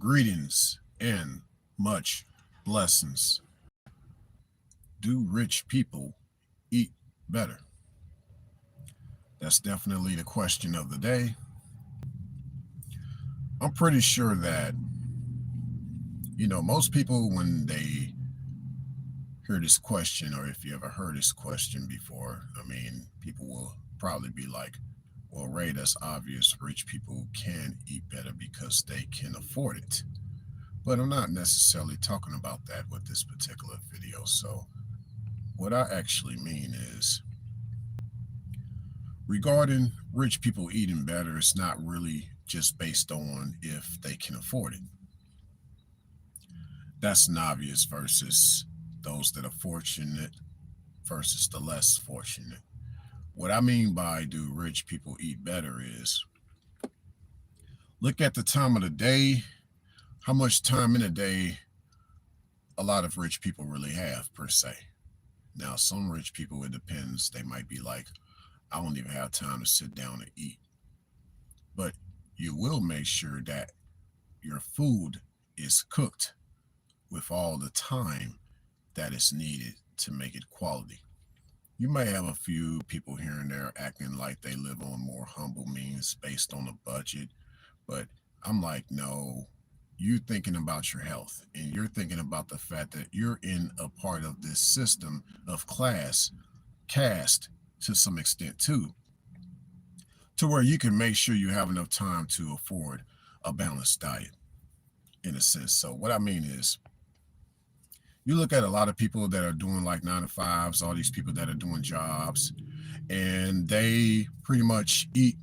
Greetings and much blessings. Do rich people eat better? That's definitely the question of the day. I'm pretty sure that, most people, when they hear this question, or if you ever heard this question before, people will probably be like, well, Ray, that's obvious. Rich people can eat better because they can afford it. But I'm not necessarily talking about that with this particular video. So, what I actually mean is regarding rich people eating better, it's not really just based on if they can afford it. That's an obvious versus those that are fortunate versus the less fortunate. What I mean by do rich people eat better is look at the time of the day, how much time in a day a lot of rich people really have, per se. Now, some rich people, it depends. They might be like, I don't even have time to sit down and eat. But you will make sure that your food is cooked with all the time that is needed to make it quality. You may have a few people here and there acting like they live on more humble means based on a budget, but I'm like, no, you're thinking about your health and you're thinking about the fact that you're in a part of this system of class, caste to some extent too, to where you can make sure you have enough time to afford a balanced diet in a sense. So what I mean is you look at a lot of people that are doing like 9 to 5s, all these people that are doing jobs, and they pretty much eat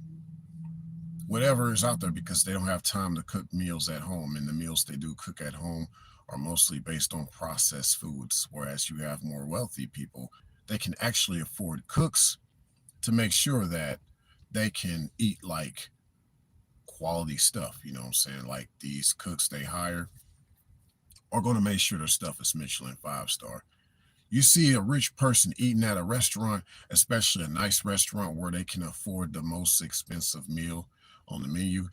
whatever is out there because they don't have time to cook meals at home. And the meals they do cook at home are mostly based on processed foods. Whereas you have more wealthy people, they can actually afford cooks to make sure that they can eat like quality stuff. You know what I'm saying? Like these cooks they hire are going to make sure their stuff is Michelin 5-star. You see a rich person eating at a restaurant, especially a nice restaurant where they can afford the most expensive meal on the menu.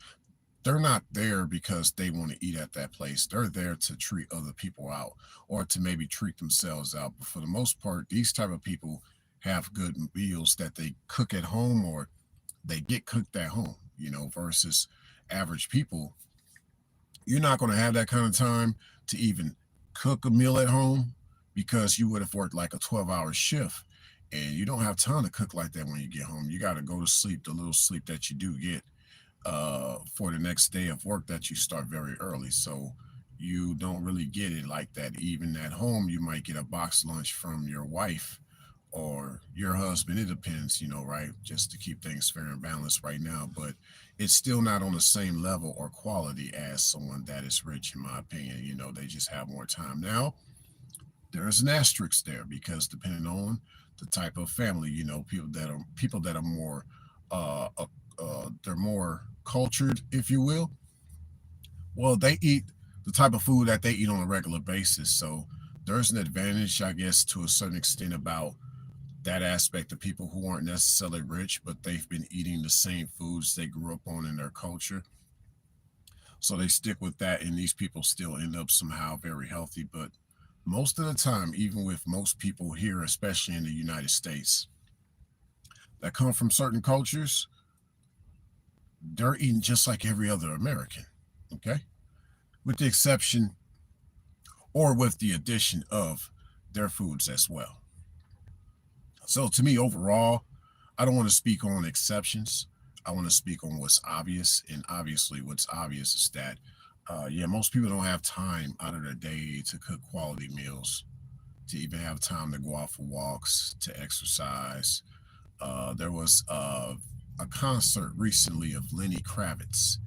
They're not there because they want to eat at that place. They're there to treat other people out or to maybe treat themselves out. But for the most part, these type of people have good meals that they cook at home or they get cooked at home, versus average people. You're not going to have that kind of time to even cook a meal at home because you would have worked like a 12-hour shift and you don't have time to cook like that when you get home. You got to go to sleep, the little sleep that you do get for the next day of work that you start very early. So you don't really get it like that. Even at home, you might get a box lunch from your wife or your husband. It depends, right? Just to keep things fair and balanced right now. But it's still not on the same level or quality as someone that is rich, in my opinion. They just have more time. Now, there's an asterisk there because depending on the type of family, people that are more they're more cultured, if you will. Well, they eat the type of food that they eat on a regular basis. So there's an advantage, I guess, to a certain extent about that aspect of people who aren't necessarily rich, but they've been eating the same foods they grew up on in their culture. So they stick with that, and these people still end up somehow very healthy. But most of the time, even with most people here, especially in the United States, that come from certain cultures, they're eating just like every other American, okay? With the exception or with the addition of their foods as well. So to me, overall, I don't want to speak on exceptions. I want to speak on what's obvious. And obviously, what's obvious is that, most people don't have time out of their day to cook quality meals, to even have time to go out for walks, to exercise. There was a concert recently of Lenny Kravitz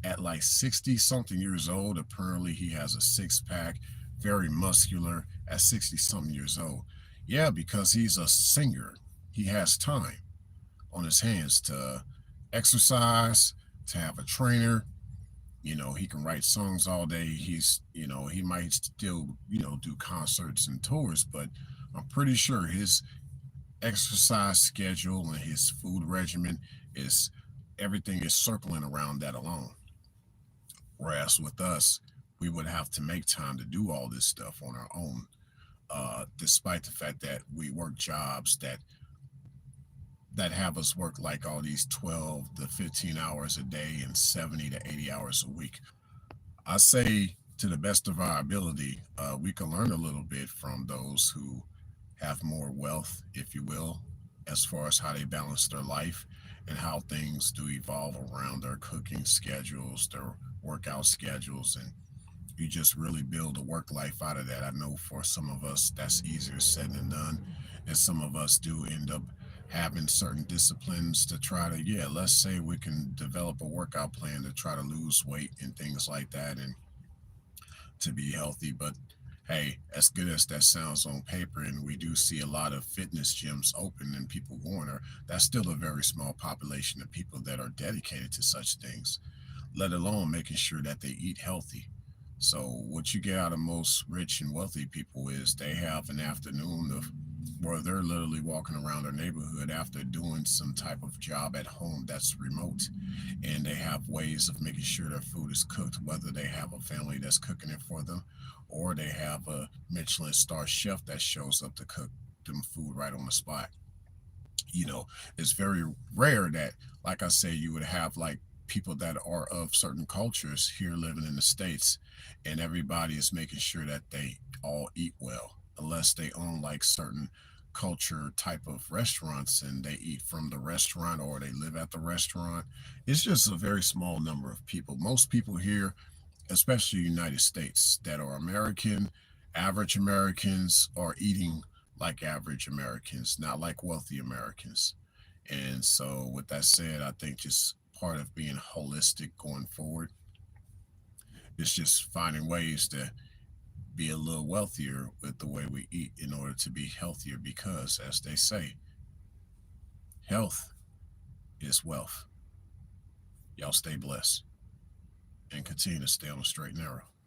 at like 60 something years old. Apparently, he has a six pack, very muscular at 60 something years old. Yeah, because he's a singer. He has time on his hands to exercise, to have a trainer. He can write songs all day. He might still, do concerts and tours, but I'm pretty sure his exercise schedule and his food regimen is everything is circling around that alone. Whereas with us, we would have to make time to do all this stuff on our own, despite the fact that we work jobs that have us work like all these 12 to 15 hours a day and 70 to 80 hours a week. I say, to the best of our ability, we can learn a little bit from those who have more wealth, if you will, as far as how they balance their life and how things do evolve around their cooking schedules, their workout schedules, and you just really build a work life out of that. I know for some of us that's easier said than done, and some of us do end up having certain disciplines to try to, yeah, let's say we can develop a workout plan to try to lose weight and things like that, and to be healthy. But hey, as good as that sounds on paper, and we do see a lot of fitness gyms open and people going there, that's still a very small population of people that are dedicated to such things, let alone making sure that they eat healthy. So what you get out of most rich and wealthy people is they have an afternoon of where they're literally walking around their neighborhood after doing some type of job at home that's remote, and they have ways of making sure their food is cooked, whether they have a family that's cooking it for them or they have a Michelin star chef that shows up to cook them food right on the spot. You know, it's very rare that, like I say, you would have like people that are of certain cultures here living in the States, and everybody is making sure that they all eat well, unless they own like certain culture type of restaurants and they eat from the restaurant or they live at the restaurant. It's just a very small number of people. Most people here, especially United States, that are American, average Americans, are eating like average Americans, not like wealthy Americans. And so, with that said, I think just part of being holistic going forward is just finding ways to be a little wealthier with the way we eat in order to be healthier. Because, as they say, health is wealth. Y'all stay blessed and continue to stay on the straight and narrow.